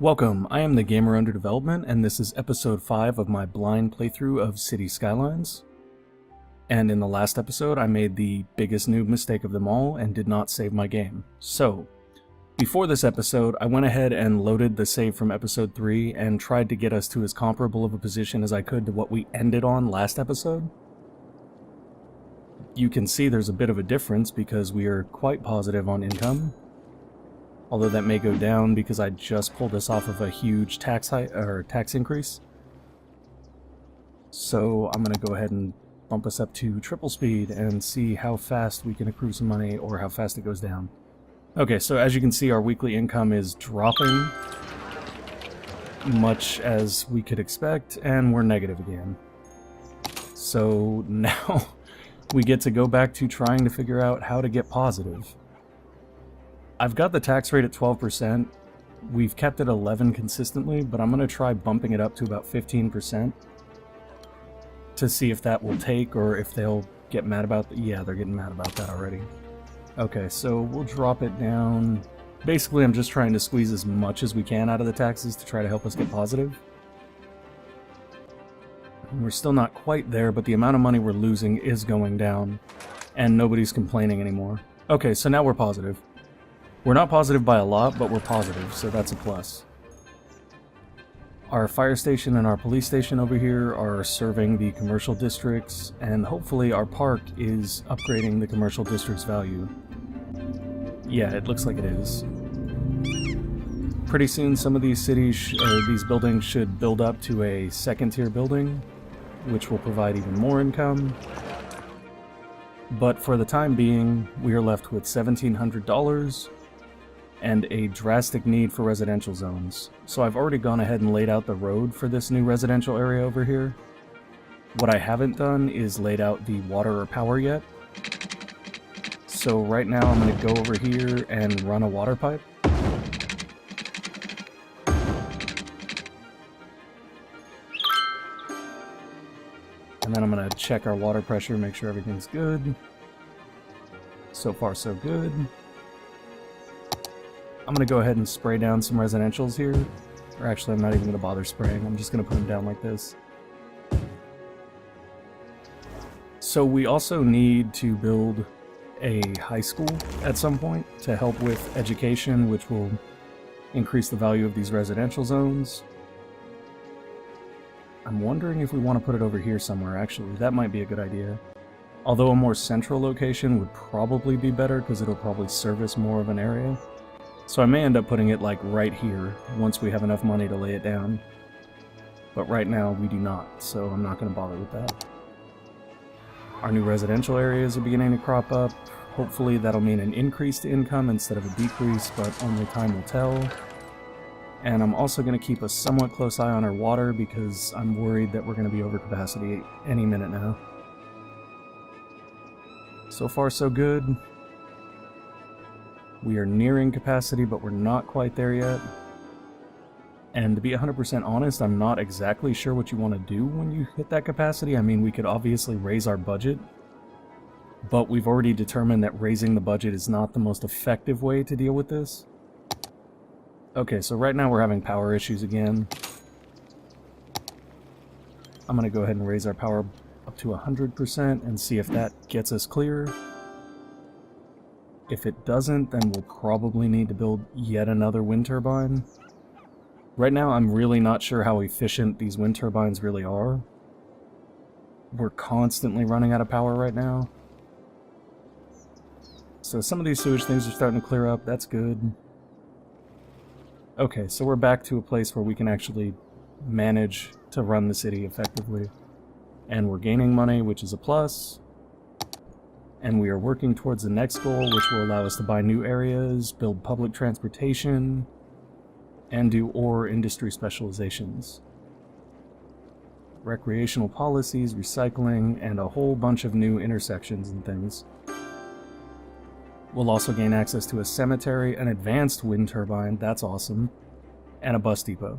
Welcome, I am the GamerUnderDevelopment, and this is episode 5 of my blind playthrough of City Skylines. And in the last episode, I made the biggest noob mistake of them all and did not save my game. So, before this episode, I went ahead and loaded the save from episode 3 and tried to get us to as comparable of a position as I could to what we ended on last episode. You can see there's a bit of a difference because we are quite positive on income. Although that may go down because I just pulled this off of a huge tax increase. So I'm going to go ahead and bump us up to triple speed and see how fast we can accrue some money or how fast it goes down. Okay, so as you can see, our weekly income is dropping, much as we could expect, and we're negative again. So now we get to go back to trying to figure out how to get positive. I've got the tax rate at 12%. We've kept it 11 consistently, but I'm going to try bumping it up to about 15% to see if that will take or if they'll get mad about that. Yeah, they're getting mad about that already. Okay, so we'll drop it down. Basically, I'm just trying to squeeze as much as we can out of the taxes to try to help us get positive. We're still not quite there, but the amount of money we're losing is going down, and nobody's complaining anymore. Okay, so now we're positive. We're not positive by a lot, but we're positive, so that's a plus. Our fire station and our police station over here are serving the commercial districts, and hopefully our park is upgrading the commercial district's value. Yeah, it looks like it is. Pretty soon some of these cities, these buildings should build up to a second-tier building, which will provide even more income. But for the time being, we are left with $1,700, and a drastic need for residential zones. So I've already gone ahead and laid out the road for this new residential area over here. What I haven't done is laid out the water or power yet. So right now I'm going to go over here and run a water pipe. And then I'm going to check our water pressure, make sure everything's good. So far so good. I'm going to go ahead and spray down some residentials here. Or actually, I'm not even going to bother spraying. I'm just going to put them down like this. So we also need to build a high school at some point to help with education, which will increase the value of these residential zones. I'm wondering if we want to put it over here somewhere, actually. That might be a good idea. Although a more central location would probably be better because it'll probably service more of an area. So I may end up putting it like right here once we have enough money to lay it down. But right now we do not, so I'm not going to bother with that. Our new residential areas are beginning to crop up. Hopefully that'll mean an increase to income instead of a decrease, but only time will tell. And I'm also going to keep a somewhat close eye on our water because I'm worried that we're going to be over capacity any minute now. So far so good. We are nearing capacity, but we're not quite there yet. And to be 100% honest, I'm not exactly sure what you want to do when you hit that capacity. I mean, we could obviously raise our budget, but we've already determined that raising the budget is not the most effective way to deal with this. Okay, so right now we're having power issues again. I'm going to go ahead and raise our power up to 100% and see if that gets us clear. If it doesn't, then we'll probably need to build yet another wind turbine. Right now, I'm really not sure how efficient these wind turbines really are. We're constantly running out of power right now. So some of these sewage things are starting to clear up. That's good. Okay, so we're back to a place where we can actually manage to run the city effectively. And we're gaining money, which is a plus. And we are working towards the next goal, which will allow us to buy new areas, build public transportation, and do ore industry specializations. Recreational policies, recycling, and a whole bunch of new intersections and things. We'll also gain access to a cemetery, an advanced wind turbine, that's awesome, and a bus depot.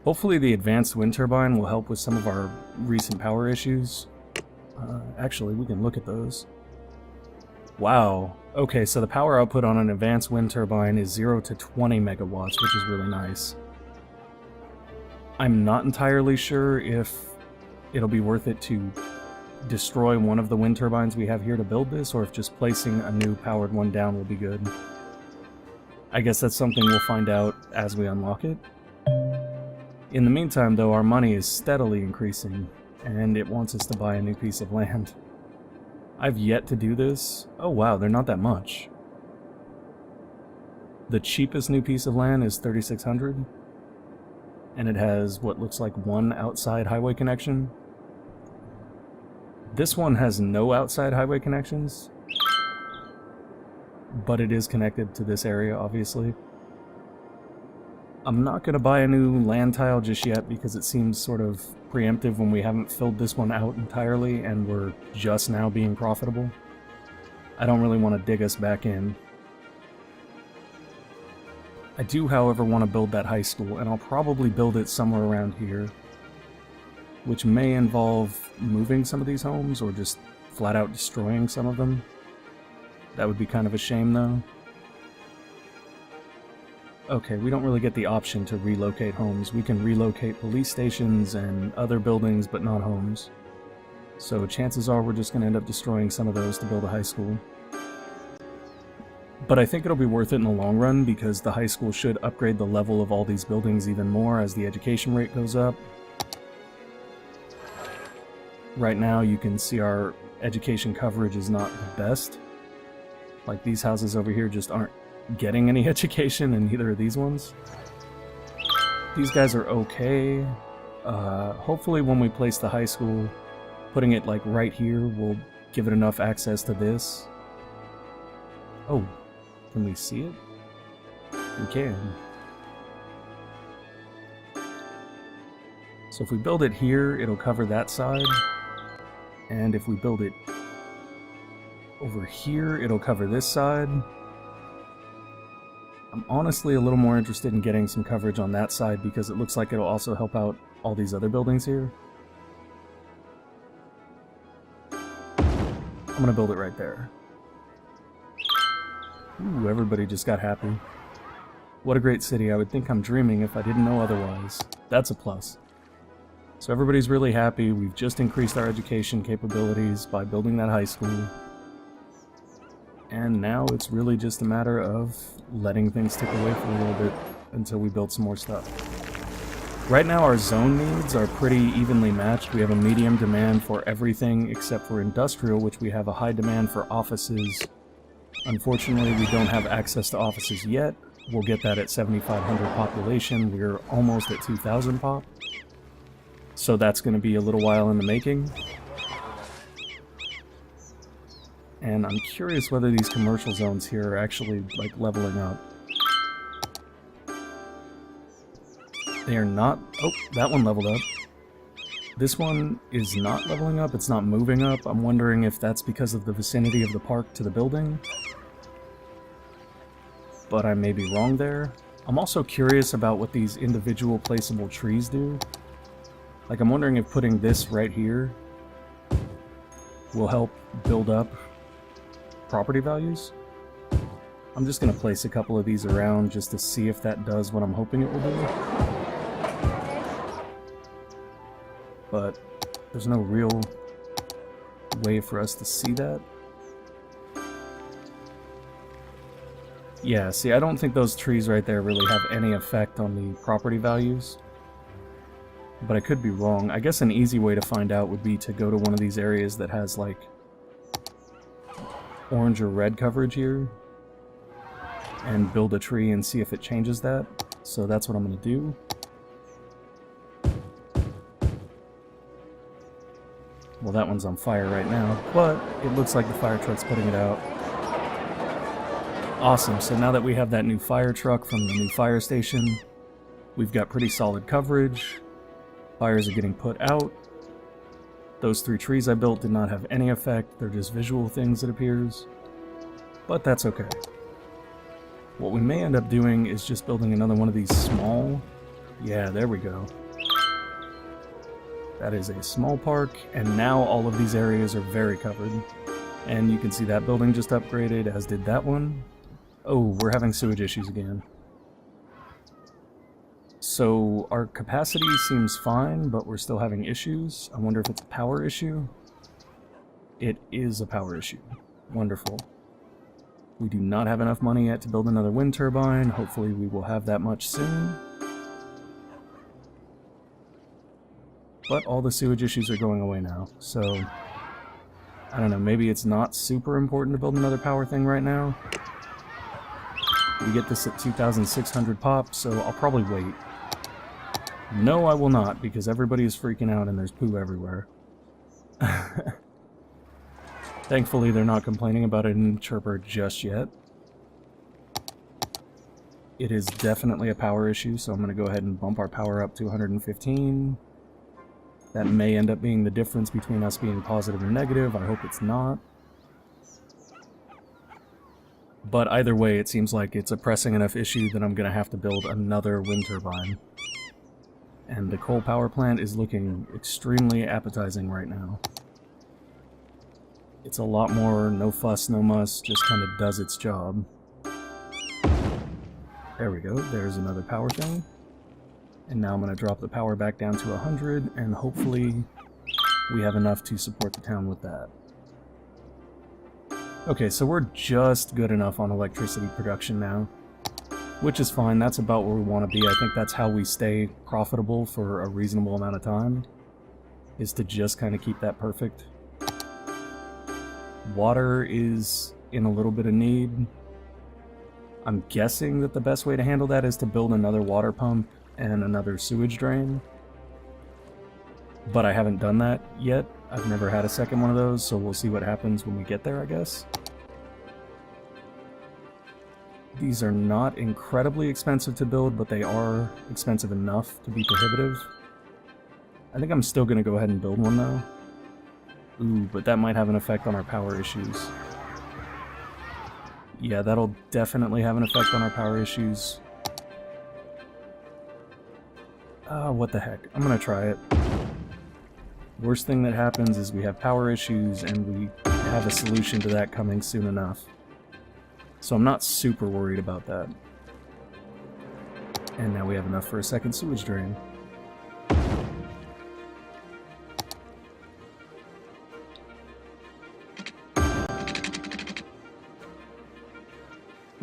Hopefully the advanced wind turbine will help with some of our recent power issues. Actually, we can look at those. Wow. Okay, so the power output on an advanced wind turbine is 0 to 20 megawatts, which is really nice. I'm not entirely sure if it'll be worth it to destroy one of the wind turbines we have here to build this, or if just placing a new powered one down will be good. I guess that's something we'll find out as we unlock it. In the meantime, though, our money is steadily increasing, and it wants us to buy a new piece of land. I've yet to do this. Oh wow, they're not that much. The cheapest new piece of land is 3,600, and it has what looks like one outside highway connection. This one has no outside highway connections, but it is connected to this area, obviously. I'm not going to buy a new land tile just yet because it seems sort of preemptive when we haven't filled this one out entirely and we're just now being profitable. I don't really want to dig us back in. I do, however, want to build that high school, and I'll probably build it somewhere around here, which may involve moving some of these homes or just flat out destroying some of them. That would be kind of a shame, though. Okay, we don't really get the option to relocate homes. We can relocate police stations and other buildings, but not homes. So chances are we're just going to end up destroying some of those to build a high school. But I think it'll be worth it in the long run, because the high school should upgrade the level of all these buildings even more as the education rate goes up. Right now you can see our education coverage is not the best. Like, these houses over here just aren't getting any education, and neither are these ones. These guys are okay. Hopefully when we place the high school, putting it like right here will give it enough access to this. Oh, can we see it? We can. So if we build it here, it'll cover that side. And if we build it over here, it'll cover this side. I'm honestly a little more interested in getting some coverage on that side because it looks like it'll also help out all these other buildings here. I'm gonna build it right there. Ooh, everybody just got happy. What a great city. I would think I'm dreaming if I didn't know otherwise. That's a plus. So everybody's really happy. We've just increased our education capabilities by building that high school. And now it's really just a matter of letting things tick away for a little bit until we build some more stuff. Right now our zone needs are pretty evenly matched. We have a medium demand for everything except for industrial, which we have a high demand for offices. Unfortunately, we don't have access to offices yet. We'll get that at 7,500 population. We're almost at 2,000 pop. So that's going to be a little while in the making. And I'm curious whether these commercial zones here are actually, like, leveling up. They are not. Oh, that one leveled up. This one is not leveling up. It's not moving up. I'm wondering if that's because of the vicinity of the park to the building. But I may be wrong there. I'm also curious about what these individual placeable trees do. Like, I'm wondering if putting this right here will help build up property values. I'm just going to place a couple of these around just to see if that does what I'm hoping it will do. But there's no real way for us to see that. Yeah, see, I don't think those trees right there really have any effect on the property values. But I could be wrong. I guess an easy way to find out would be to go to one of these areas that has, like, orange or red coverage here and build a tree and see if it changes that. So that's what I'm going to do. Well, that one's on fire right now, but it looks like the fire truck's putting it out. Awesome, so now that we have that new fire truck from the new fire station, we've got pretty solid coverage. Fires are getting put out. Those 3 trees I built did not have any effect, they're just visual things, it appears. But that's okay. What we may end up doing is just building another one of these small... Yeah, there we go. That is a small park, and now all of these areas are very covered. And you can see that building just upgraded, as did that one. Oh, we're having sewage issues again. So our capacity seems fine, but we're still having issues. I wonder if it's a power issue. It is a power issue. Wonderful. We do not have enough money yet to build another wind turbine. Hopefully we will have that much soon. But all the sewage issues are going away now, so I don't know, maybe it's not super important to build another power thing right now. We get this at 2,600 pop, so I'll probably wait. No, I will not, because everybody is freaking out and there's poo everywhere. Thankfully, they're not complaining about it in Chirper just yet. It is definitely a power issue, so I'm going to go ahead and bump our power up to 115. That may end up being the difference between us being positive and negative. I hope it's not. But either way, it seems like it's a pressing enough issue that I'm going to have to build another wind turbine. And the coal power plant is looking extremely appetizing right now. It's a lot more no fuss, no muss, just kind of does its job. There we go, there's another power thing. And now I'm going to drop the power back down to 100, and hopefully we have enough to support the town with that. Okay, so we're just good enough on electricity production now, which is fine. That's about where we want to be. I think that's how we stay profitable for a reasonable amount of time, is to just kind of keep that perfect. Water is in a little bit of need. I'm guessing that the best way to handle that is to build another water pump and another sewage drain. But I haven't done that yet. I've never had a second one of those, so we'll see what happens when we get there, I guess. These are not incredibly expensive to build, but they are expensive enough to be prohibitive. I think I'm still going to go ahead and build one, though. Ooh, but that might have an effect on our power issues. Yeah, that'll definitely have an effect on our power issues. What the heck. I'm gonna try it. Worst thing that happens is we have power issues, and we have a solution to that coming soon enough. So I'm not super worried about that. And now we have enough for a second sewage drain.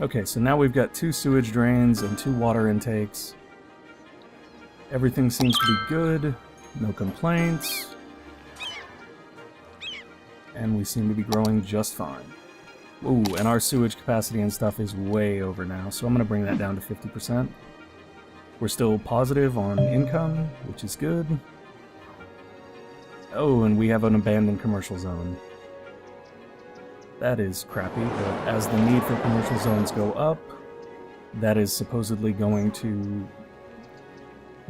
Okay, so now we've got 2 sewage drains and 2 water intakes. Everything seems to be good, no complaints, and we seem to be growing just fine. Ooh, and our sewage capacity and stuff is way over now, so I'm going to bring that down to 50%. We're still positive on income, which is good. Oh, and we have an abandoned commercial zone. That is crappy, but as the need for commercial zones go up, that is supposedly going to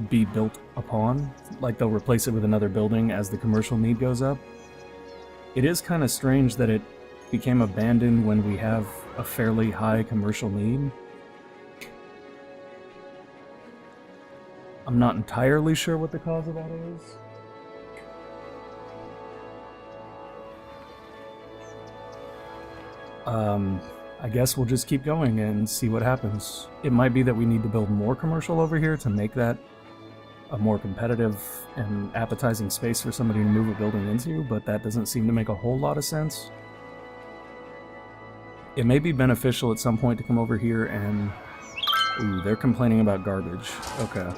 be built upon. Like, they'll replace it with another building as the commercial need goes up. It is kind of strange that it became abandoned when we have a fairly high commercial need. I'm not entirely sure what the cause of that is. I guess we'll just keep going and see what happens. It might be that we need to build more commercial over here to make that a more competitive and appetizing space for somebody to move a building into, but that doesn't seem to make a whole lot of sense. It may be beneficial at some point to come over here and... Ooh, they're complaining about garbage. Okay.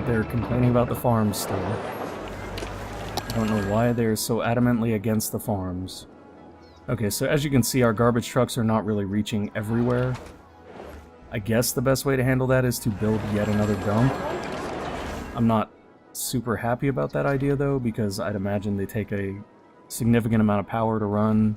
They're complaining about the farms still. I don't know why they're so adamantly against the farms. Okay, so as you can see, our garbage trucks are not really reaching everywhere. I guess the best way to handle that is to build yet another dump. I'm not super happy about that idea, though, because I'd imagine they take a significant amount of power to run.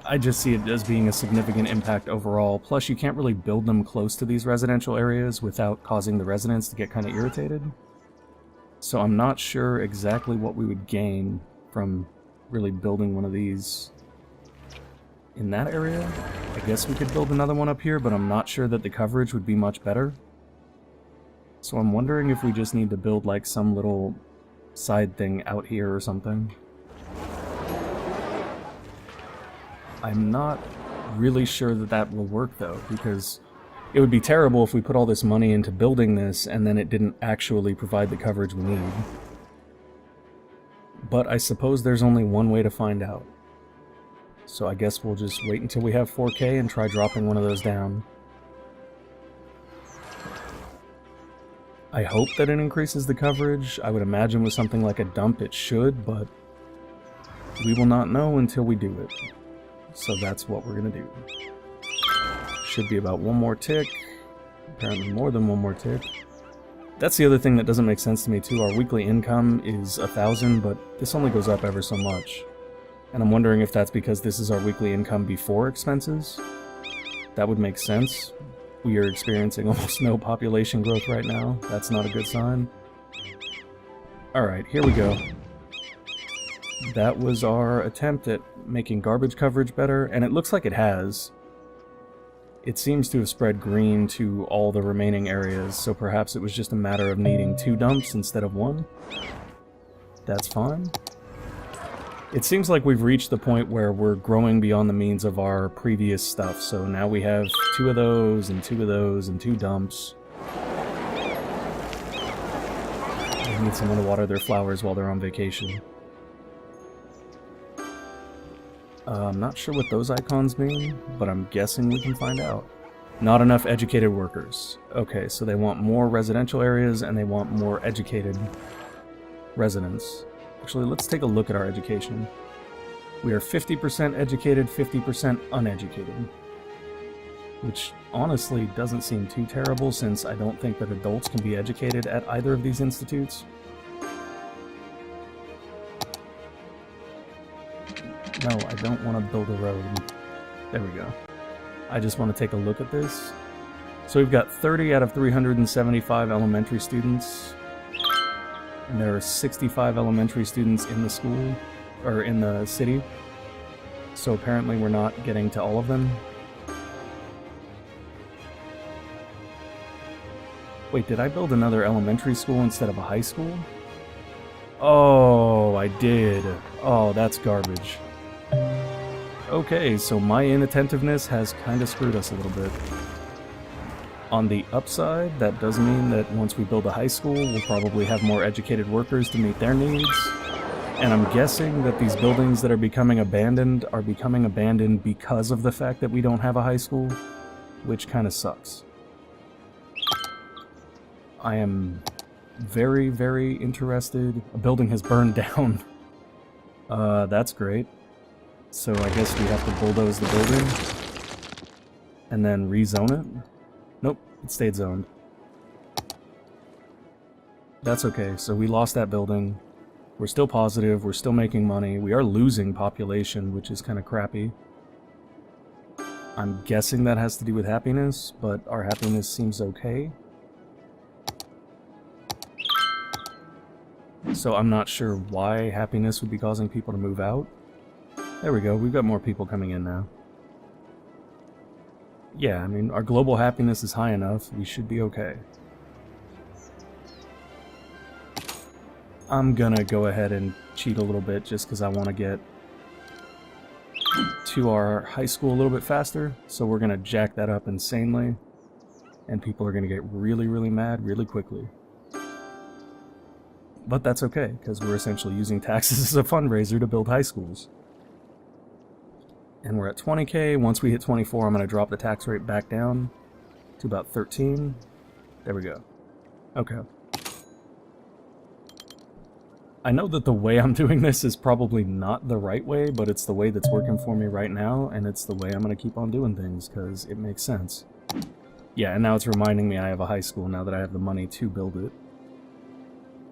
I just see it as being a significant impact overall. Plus, you can't really build them close to these residential areas without causing the residents to get kind of irritated. So I'm not sure exactly what we would gain from really building one of these in that area. I guess we could build another one up here, but I'm not sure that the coverage would be much better. So I'm wondering if we just need to build like some little side thing out here or something. I'm not really sure that that will work though, because it would be terrible if we put all this money into building this and then it didn't actually provide the coverage we need. But I suppose there's only one way to find out. So I guess we'll just wait until we have 4K and try dropping one of those down. I hope that it increases the coverage. I would imagine with something like a dump it should, but we will not know until we do it. So that's what we're gonna do. Should be about one more tick. Apparently more than one more tick. That's the other thing that doesn't make sense to me too. Our weekly income is 1,000, but this only goes up ever so much. And I'm wondering if that's because this is our weekly income before expenses. That would make sense. We are experiencing almost no population growth right now. That's not a good sign. Alright, here we go. That was our attempt at making garbage coverage better, and it looks like it has. It seems to have spread green to all the remaining areas, so perhaps it was just a matter of needing 2 dumps instead of 1. That's fine. It seems like we've reached the point where we're growing beyond the means of our previous stuff, so now we have 2 of those, and 2 of those, and 2 dumps. They need someone to water their flowers while they're on vacation. I'm not sure what those icons mean, but I'm guessing we can find out. Not enough educated workers. Okay, so they want more residential areas and they want more educated residents. Actually, let's take a look at our education. We are 50% educated, 50% uneducated. Which honestly doesn't seem too terrible, since I don't think that adults can be educated at either of these institutes. No, I don't want to build a road. There we go. I just want to take a look at this. So we've got 30 out of 375 elementary students. And there are 65 elementary students in the school, or in the city. So apparently we're not getting to all of them. Wait, did I build another elementary school instead of a high school? Oh, I did. Oh, that's garbage. Okay, so my inattentiveness has kind of screwed us a little bit. On the upside, that does mean that once we build a high school, we'll probably have more educated workers to meet their needs. And I'm guessing that these buildings that are becoming abandoned because of the fact that we don't have a high school, which kind of sucks. I am very, very interested. A building has burned down. That's great. So I guess we have to bulldoze the building and then rezone it. Nope, it stayed zoned. That's okay, so we lost that building. We're still positive, we're still making money. We are losing population, which is kind of crappy. I'm guessing that has to do with happiness, but our happiness seems okay. So I'm not sure why happiness would be causing people to move out. There we go, we've got more people coming in now. Yeah, I mean, our global happiness is high enough, we should be okay. I'm gonna go ahead and cheat a little bit just because I want to get to our high school a little bit faster, so we're gonna jack that up insanely, and people are gonna get really, really mad really quickly. But that's okay, because we're essentially using taxes as a fundraiser to build high schools. And we're at 20k. Once we hit 24, I'm going to drop the tax rate back down to about 13. There we go. Okay. I know that the way I'm doing this is probably not the right way, but it's the way that's working for me right now, and it's the way I'm going to keep on doing things, because it makes sense. Yeah, and now it's reminding me I have a high school now that I have the money to build it.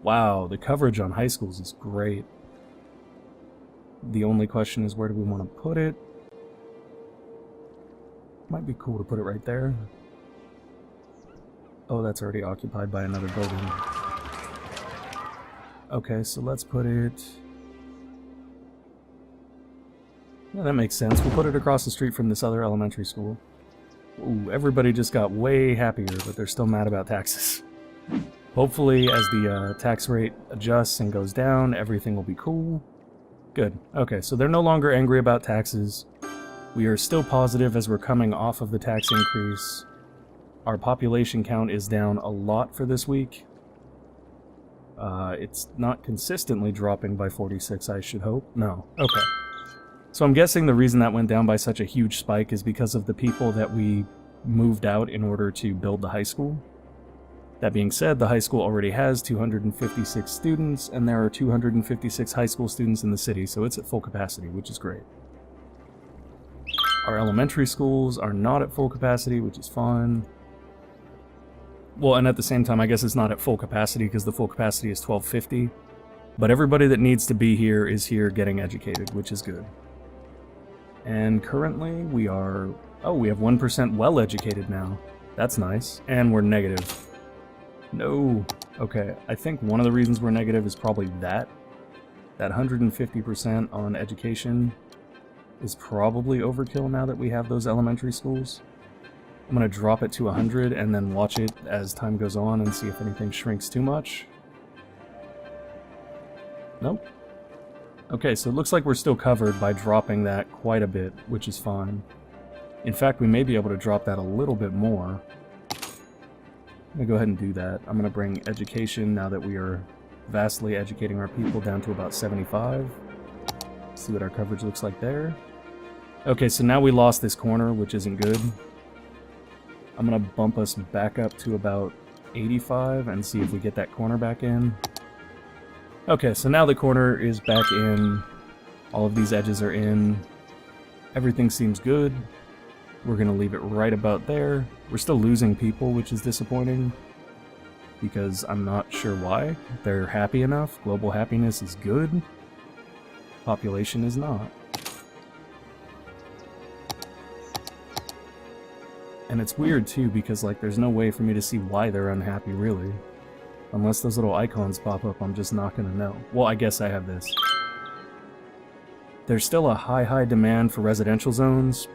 Wow, the coverage on high schools is great. The only question is, where do we want to put it? Might be cool to put it right there. Oh, that's already occupied by another building. Okay, so let's put it... Yeah, that makes sense. We'll put it across the street from this other elementary school. Ooh, everybody just got way happier, but they're still mad about taxes. Hopefully, as the tax rate adjusts and goes down, everything will be cool. Good. Okay, so they're no longer angry about taxes. We are still positive as we're coming off of the tax increase. Our population count is down a lot for this week. It's not consistently dropping by 46, I should hope. No. Okay. So I'm guessing the reason that went down by such a huge spike is because of the people that we moved out in order to build the high school. That being said, the high school already has 256 students, and there are 256 high school students in the city, so it's at full capacity, which is great. Our elementary schools are not at full capacity, which is fine. Well, and at the same time, I guess it's not at full capacity because the full capacity is 1250. But everybody that needs to be here is here getting educated, which is good. And currently, we are... Oh, we have 1% well-educated now. That's nice. And we're negative. No. Okay, I think one of the reasons we're negative is probably that. That 150% on education is probably overkill now that we have those elementary schools. I'm going to drop it to 100 and then watch it as time goes on and see if anything shrinks too much. Nope. Okay, so it looks like we're still covered by dropping that quite a bit, which is fine. In fact, we may be able to drop that a little bit more. I'm going to go ahead and do that. I'm going to bring education, now that we are vastly educating our people, down to about 75. See what our coverage looks like there. Okay, so now we lost this corner, which isn't good. I'm going to bump us back up to about 85 and see if we get that corner back in. Okay, so now the corner is back in. All of these edges are in. Everything seems good. We're going to leave it right about there. We're still losing people, which is disappointing, because I'm not sure why. They're happy enough. Global happiness is good. Population is not. And it's weird too, because like there's no way for me to see why they're unhappy, really. Unless those little icons pop up, I'm just not gonna know. Well, I guess I have this. There's still a high demand for residential zones,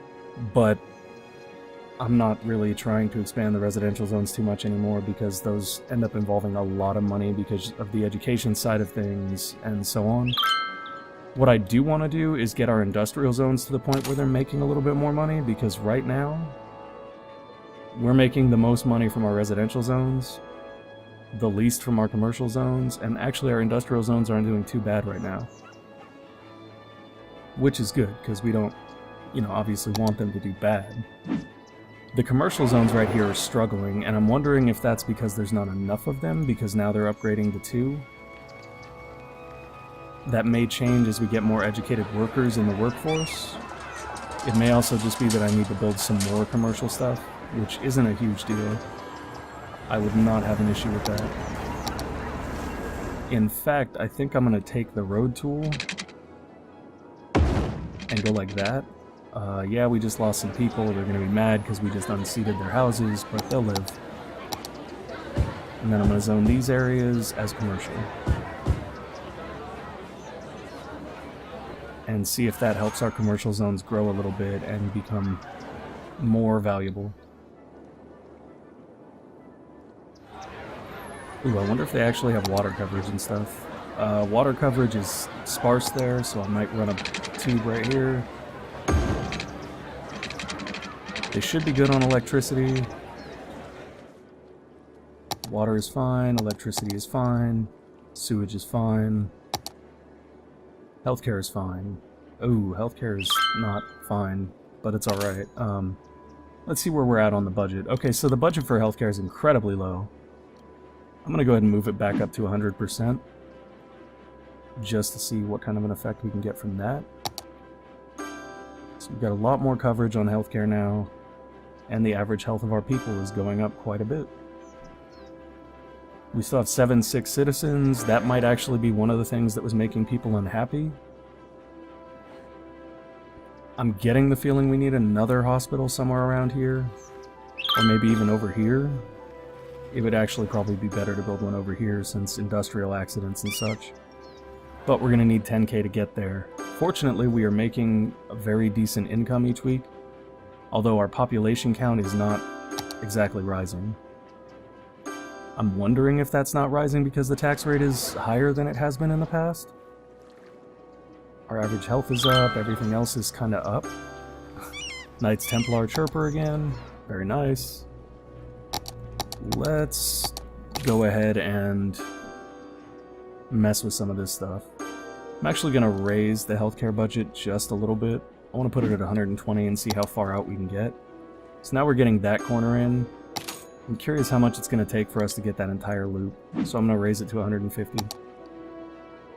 but I'm not really trying to expand the residential zones too much anymore because those end up involving a lot of money because of the education side of things and so on. What I do want to do is get our industrial zones to the point where they're making a little bit more money, because right now we're making the most money from our residential zones, the least from our commercial zones, and actually our industrial zones aren't doing too bad right now. Which is good, because we don't, obviously want them to do bad. The commercial zones right here are struggling, and I'm wondering if that's because there's not enough of them, because now they're upgrading to 2. That may change as we get more educated workers in the workforce. It may also just be that I need to build some more commercial stuff, which isn't a huge deal. I would not have an issue with that. In fact, I think I'm going to take the road tool and go like that. Yeah, we just lost some people. They're going to be mad because we just unseated their houses, but they'll live. And then I'm going to zone these areas as commercial. And see if that helps our commercial zones grow a little bit and become more valuable. Ooh, I wonder if they actually have water coverage and stuff. Water coverage is sparse there, so I might run a tube right here. They should be good on electricity. Water is fine, electricity is fine, sewage is fine. Healthcare is fine. Ooh, healthcare is not fine, but it's alright. Let's see where we're at on the budget. Okay, so the budget for healthcare is incredibly low. I'm gonna go ahead and move it back up to 100%, just to see what kind of an effect we can get from that. So we've got a lot more coverage on healthcare now, and the average health of our people is going up quite a bit. We still have 7 sick citizens. That might actually be one of the things that was making people unhappy. I'm getting the feeling we need another hospital somewhere around here, or maybe even over here. It would actually probably be better to build one over here since industrial accidents and such. But we're going to need 10k to get there. Fortunately, we are making a very decent income each week, although our population count is not exactly rising. I'm wondering if that's not rising because the tax rate is higher than it has been in the past. Our average health is up, everything else is kind of up. Knights Templar Chirper again, very nice. Let's go ahead and mess with some of this stuff. I'm actually going to raise the healthcare budget just a little bit. I want to put it at 120 and see how far out we can get. So now we're getting that corner in. I'm curious how much it's going to take for us to get that entire loop. So I'm going to raise it to 150.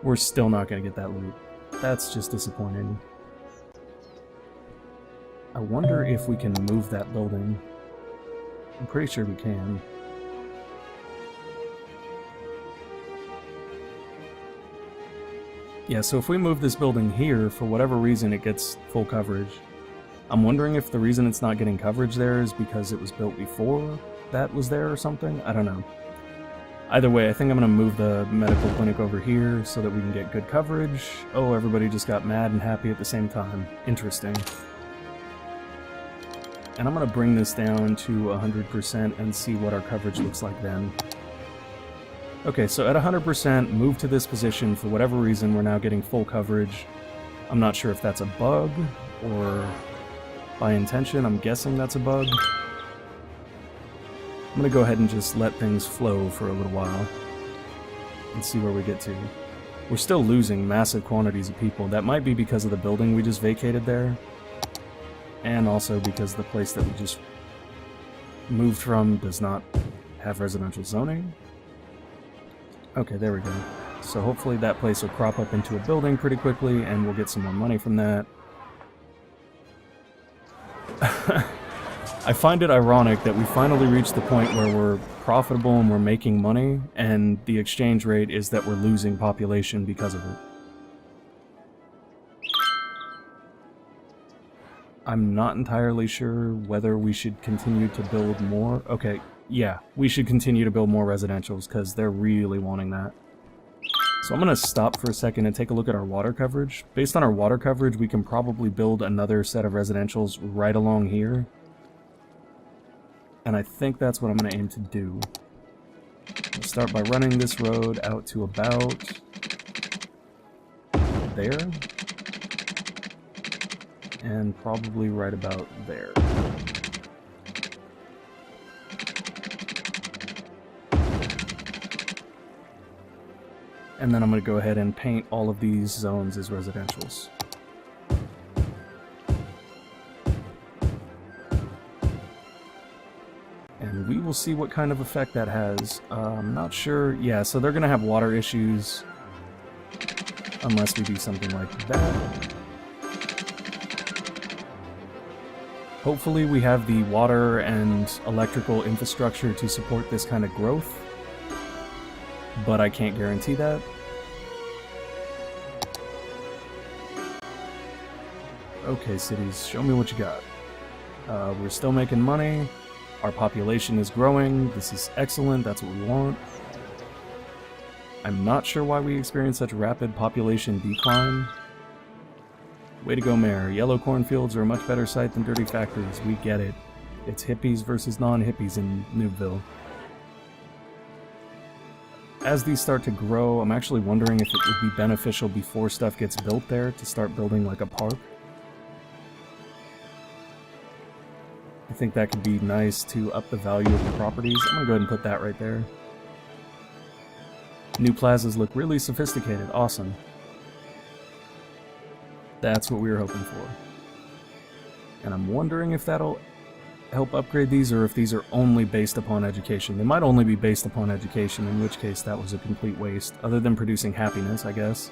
We're still not going to get that loop. That's just disappointing. I wonder if we can move that building. I'm pretty sure we can. Yeah, so if we move this building here, for whatever reason it gets full coverage. I'm wondering if the reason it's not getting coverage there is because it was built before that was there or something? I don't know. Either way, I think I'm going to move the medical clinic over here so that we can get good coverage. Oh, everybody just got mad and happy at the same time. Interesting. And I'm going to bring this down to 100% and see what our coverage looks like then. Okay, so at 100%, move to this position. For whatever reason, we're now getting full coverage. I'm not sure if that's a bug or by intention. I'm guessing that's a bug. I'm going to go ahead and just let things flow for a little while and see where we get to. We're still losing massive quantities of people. That might be because of the building we just vacated there, and also because the place that we just moved from does not have residential zoning. Okay, there we go. So hopefully that place will crop up into a building pretty quickly and we'll get some more money from that. I find it ironic that we finally reached the point where we're profitable and we're making money, and the exchange rate is that we're losing population because of it. I'm not entirely sure whether we should continue to build more. Okay, yeah, we should continue to build more residentials because they're really wanting that. So I'm going to stop for a second and take a look at our water coverage. Based on our water coverage, we can probably build another set of residentials right along here. And I think that's what I'm going to aim to do. I'll start by running this road out to about there. And probably right about there. And then I'm going to go ahead and paint all of these zones as residentials. And we will see what kind of effect that has. I'm not sure. Yeah, so they're going to have water issues unless we do something like that. Hopefully we have the water and electrical infrastructure to support this kind of growth, but I can't guarantee that. Okay, cities, show me what you got. We're still making money. Our population is growing. This is excellent. That's what we want. I'm not sure why we experience such rapid population decline. Way to go, Mayor. Yellow cornfields are a much better sight than dirty factories. We get it. It's hippies versus non-hippies in Noobville. As these start to grow, I'm actually wondering if it would be beneficial before stuff gets built there to start building like a park. I think that could be nice to up the value of the properties. I'm going to go ahead and put that right there. New plazas look really sophisticated. Awesome. That's what we were hoping for. And I'm wondering if that'll help upgrade these, or if these are only based upon education. They might only be based upon education, in which case that was a complete waste, other than producing happiness, I guess.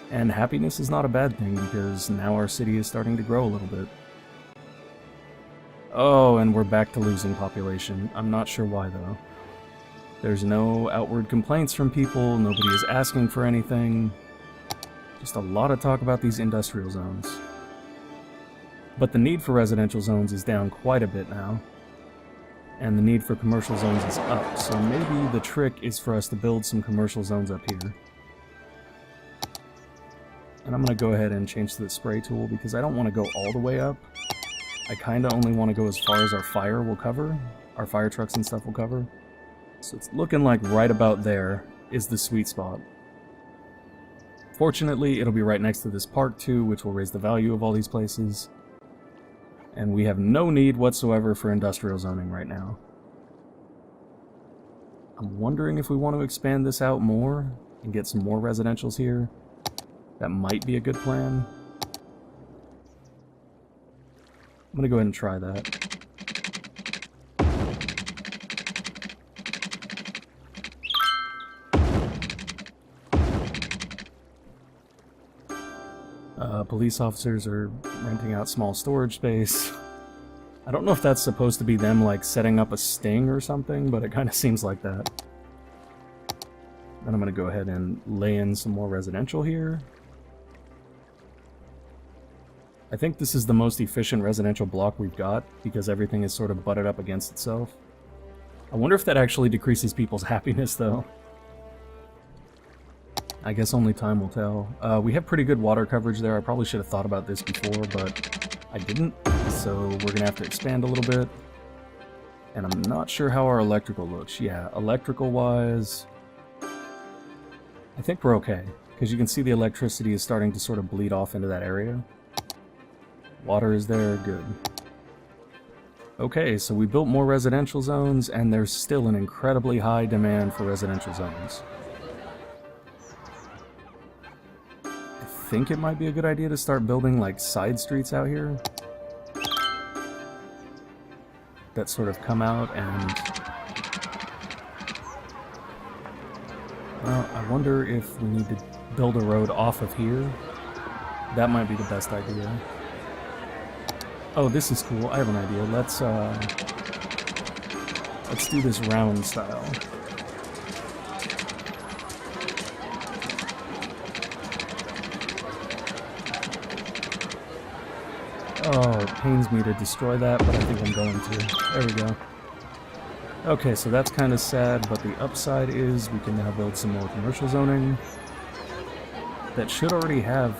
And happiness is not a bad thing, because now our city is starting to grow a little bit. Oh, and we're back to losing population. I'm not sure why, though. There's no outward complaints from people, nobody is asking for anything. Just a lot of talk about these industrial zones. But the need for residential zones is down quite a bit now. And the need for commercial zones is up, so maybe the trick is for us to build some commercial zones up here. And I'm going to go ahead and change to the spray tool, because I don't want to go all the way up. I kind of only want to go as far as our fire will cover. Our fire trucks and stuff will cover. So it's looking like right about there is the sweet spot. Fortunately, it'll be right next to this park too, which will raise the value of all these places. And we have no need whatsoever for industrial zoning right now. I'm wondering if we want to expand this out more and get some more residentials here. That might be a good plan. I'm gonna go ahead and try that. Police officers are renting out small storage space. I don't know if that's supposed to be them, like, setting up a sting or something, but it kind of seems like that. Then I'm going to go ahead and lay in some more residential here. I think this is the most efficient residential block we've got, because everything is sort of butted up against itself. I wonder if that actually decreases people's happiness, though. I guess only time will tell. We have pretty good water coverage there. I probably should have thought about this before, but I didn't. So we're going to have to expand a little bit. And I'm not sure how our electrical looks. Yeah, electrical-wise, I think we're okay. Because you can see the electricity is starting to sort of bleed off into that area. Water is there, good. Okay, so we built more residential zones, and there's still an incredibly high demand for residential zones. I think it might be a good idea to start building like side streets out here that sort of come out and well, I wonder if we need to build a road off of here. That might be the best idea. Oh, this is cool. I have an idea. Let's do this round style. Oh, it pains me to destroy that, but I think I'm going to. There we go. Okay, so that's kind of sad, but the upside is we can now build some more commercial zoning. That should already have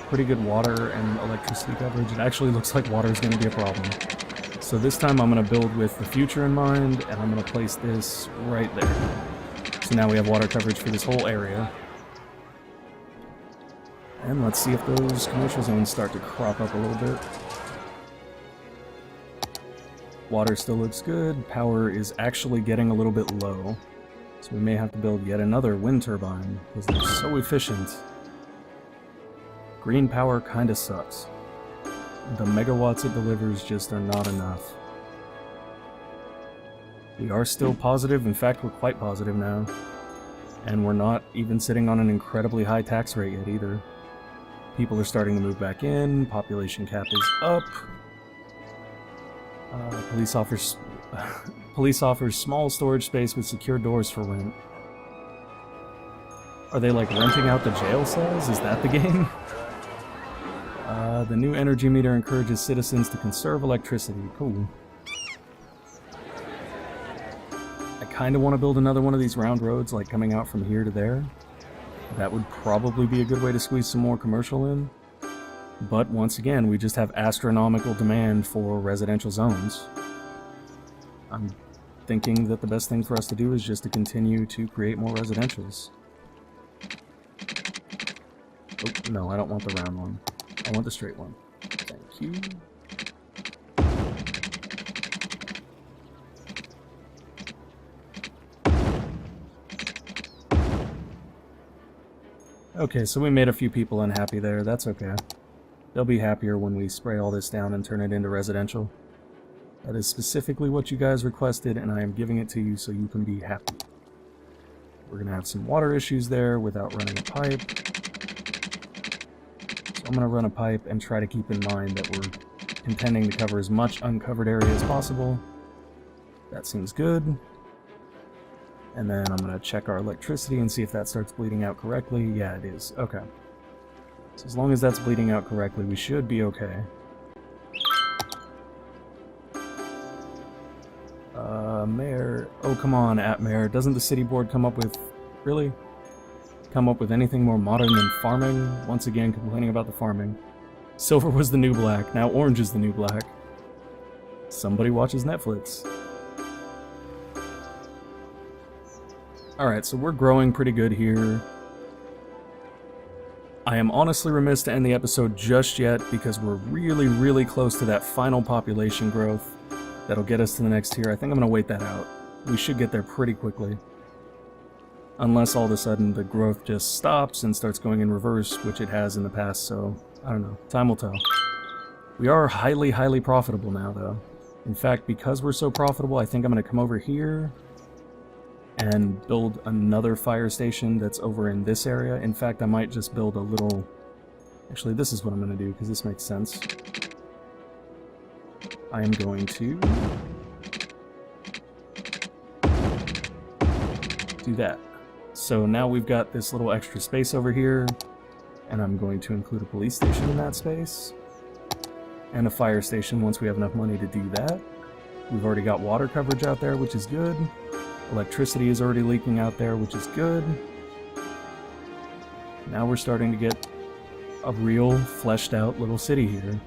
pretty good water and electricity coverage. It actually looks like water is going to be a problem. So this time I'm going to build with the future in mind, and I'm going to place this right there. So now we have water coverage for this whole area. And let's see if those commercial zones start to crop up a little bit. Water still looks good. Power is actually getting a little bit low. So we may have to build yet another wind turbine, because they're so efficient. Green power kinda sucks. The megawatts it delivers just are not enough. We are still positive, in fact we're quite positive now. And we're not even sitting on an incredibly high tax rate yet either. People are starting to move back in, population cap is up. Police offers small storage space with secure doors for rent. Are they like renting out the jail cells? Is that the game? The new energy meter encourages citizens to conserve electricity. Cool. I kind of want to build another one of these round roads, like coming out from here to there. That would probably be a good way to squeeze some more commercial in. But once again, we just have astronomical demand for residential zones. I'm thinking that the best thing for us to do is just to continue to create more residentials. Oh, no, I don't want the round one. I want the straight one. Thank you. Okay, so we made a few people unhappy there. That's okay. They'll be happier when we spray all this down and turn it into residential. That is specifically what you guys requested, and I am giving it to you so you can be happy. We're going to have some water issues there without running a pipe. So I'm going to run a pipe and try to keep in mind that we're intending to cover as much uncovered area as possible. That seems good. And then I'm going to check our electricity and see if that starts bleeding out correctly. Yeah, it is. Okay. So as long as that's bleeding out correctly, we should be okay. Mayor... Oh, come on, Mayor. Doesn't the city board come up with... Really? Come up with anything more modern than farming? Once again, complaining about the farming. Silver was the new black. Now orange is the new black. Somebody watches Netflix. Alright, so we're growing pretty good here. I am honestly remiss to end the episode just yet because we're really, really close to that final population growth that'll get us to the next tier. I think I'm going to wait that out. We should get there pretty quickly. Unless all of a sudden the growth just stops and starts going in reverse, which it has in the past, so I don't know. Time will tell. We are highly, highly profitable now, though. In fact, because we're so profitable, I think I'm going to come over here and build another fire station that's over in this area. In fact, I might just build a little... Actually, this is what I'm going to do, because this makes sense. I am going to do that. So now we've got this little extra space over here, and I'm going to include a police station in that space, and a fire station once we have enough money to do that. We've already got water coverage out there, which is good. Electricity is already leaking out there, which is good. Now we're starting to get a real fleshed out little city here.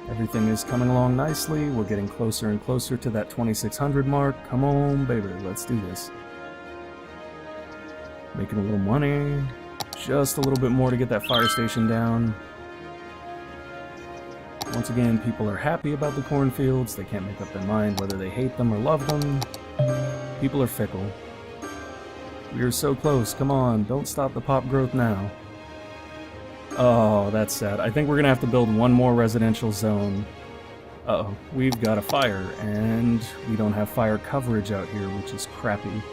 Everything is coming along nicely. We're getting closer and closer to that 2600 mark. Come on, baby, let's do this. Making a little money. Just a little bit more to get that fire station down. Once again, people are happy about the cornfields. They can't make up their mind whether they hate them or love them. People are fickle. We are so close. Come on, don't stop the pop growth now. Oh, that's sad. I think we're gonna have to build one more residential zone. Uh-oh, we've got a fire, and we don't have fire coverage out here, which is crappy.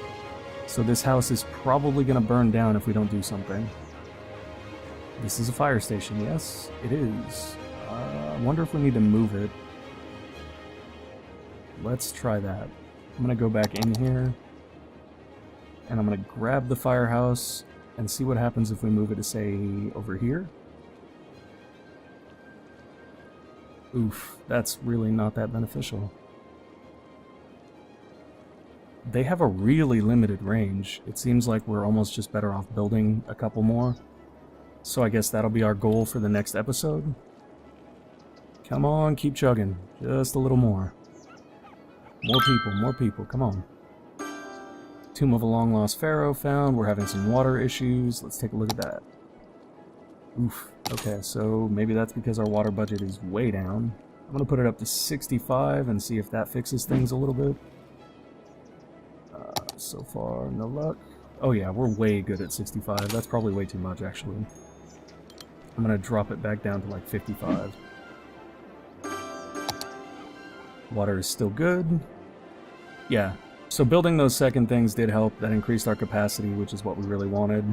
So this house is probably gonna burn down if we don't do something. This is a fire station, yes? It is. I wonder if we need to move it. Let's try that. I'm gonna go back in here, and I'm gonna grab the firehouse and see what happens if we move it to, say, over here. Oof, that's really not that beneficial. They have a really limited range. It seems like we're almost just better off building a couple more. So I guess that'll be our goal for the next episode. Come on, keep chugging. Just a little more. More people, come on. Tomb of a long-lost pharaoh found. We're having some water issues. Let's take a look at that. Oof. Okay, so maybe that's because our water budget is way down. I'm gonna put it up to 65 and see if that fixes things a little bit. So far, no luck. Oh yeah, we're way good at 65. That's probably way too much, actually. I'm gonna drop it back down to like 55. Water is still good. Yeah, so building those second things did help. That increased our capacity, which is what we really wanted.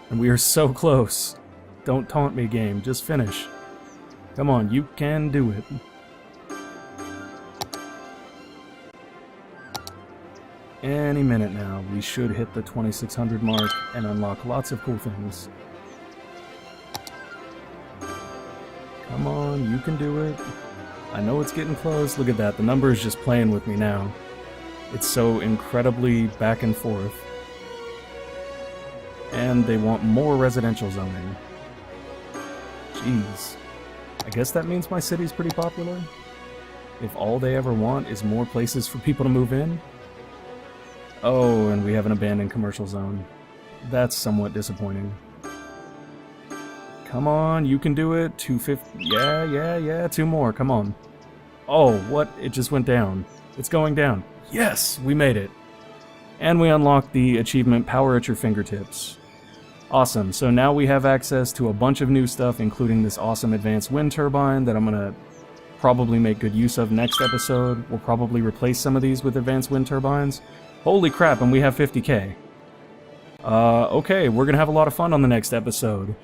And we are so close. Don't taunt me, game. Just finish. Come on, you can do it. Any minute now, we should hit the 2600 mark and unlock lots of cool things. Come on, you can do it. I know it's getting close. Look at that, the number is just playing with me now. It's so incredibly back and forth. And they want more residential zoning. Jeez. I guess that means my city's pretty popular? If all they ever want is more places for people to move in? Oh, and we have an abandoned commercial zone. That's somewhat disappointing. Come on, you can do it. 250. Yeah, 2 more. Come on. Oh, what? It just went down. It's going down. Yes, we made it. And we unlocked the achievement Power at Your Fingertips. Awesome. So now we have access to a bunch of new stuff, including this awesome advanced wind turbine that I'm gonna probably make good use of next episode. We'll probably replace some of these with advanced wind turbines. Holy crap, and we have 50k. Okay, we're gonna have a lot of fun on the next episode.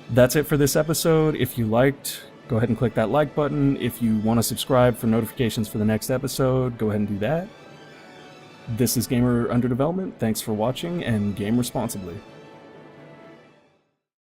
That's it for this episode. If you liked, go ahead and click that like button. If you want to subscribe for notifications for the next episode, go ahead and do that. This is GamerUnderDevelopment. Thanks for watching, and game responsibly.